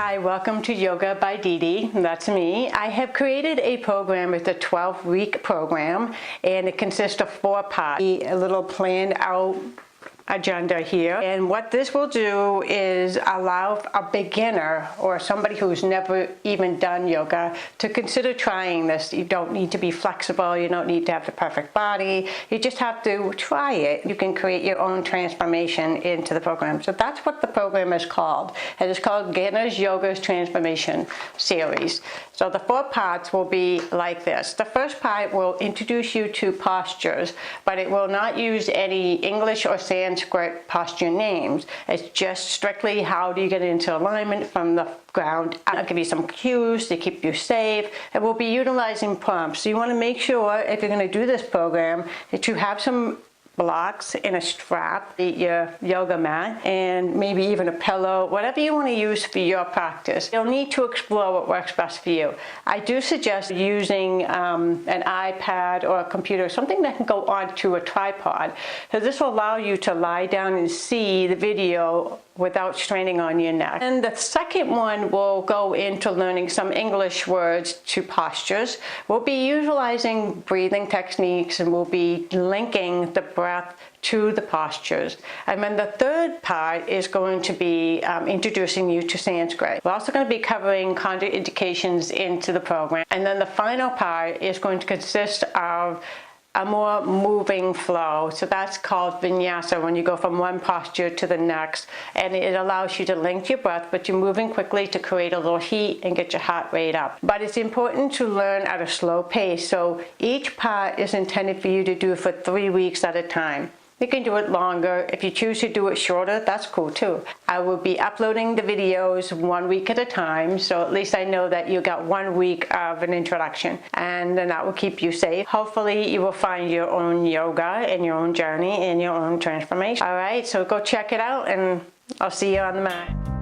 Hi, welcome to Yoga by Didi. That's me. I have created a program. It's a 12-week program, and it consists of 4 parts. A little planned out agenda here, and what this will do is allow a beginner or somebody who's never even done yoga to consider trying this. You don't need to be flexible, you don't need to have the perfect body, you just have to try it. You can create your own transformation into the program. So that's what the program is called. It is called Beginner's Yoga's Transformation Series. So the 4 parts will be like this. The first part will introduce you to postures, but it will not use any English or Sanskrit posture names. It's just strictly how do you get into alignment from the ground. I'll give you some cues to keep you safe, and we'll be utilizing prompts. So you want to make sure, if you're going to do this program, that you have some blocks and a strap, your yoga mat, and maybe even a pillow, whatever you want to use for your practice. You'll need to explore what works best for you. I do suggest using an iPad or a computer, something that can go onto a tripod. So this will allow you to lie down and see the video without straining on your neck. And the second one will go into learning some English words to postures. We'll be utilizing breathing techniques, and we'll be linking the breath to the postures. And then the third part is going to be introducing you to Sanskrit. We're also going to be covering contraindications into the program. And then the final part is going to consist of a more moving flow. So that's called vinyasa, when you go from one posture to the next, and it allows you to link your breath, but you're moving quickly to create a little heat and get your heart rate up. But it's important to learn at a slow pace, so each part is intended for you to do for 3 weeks at a time. You can do it longer. If you choose to do it shorter, that's cool too. I will be uploading the videos 1 week at a time, so at least I know that you got 1 week of an introduction, and then that will keep you safe. Hopefully you will find your own yoga and your own journey and your own transformation. All right, so go check it out, and I'll see you on the mat.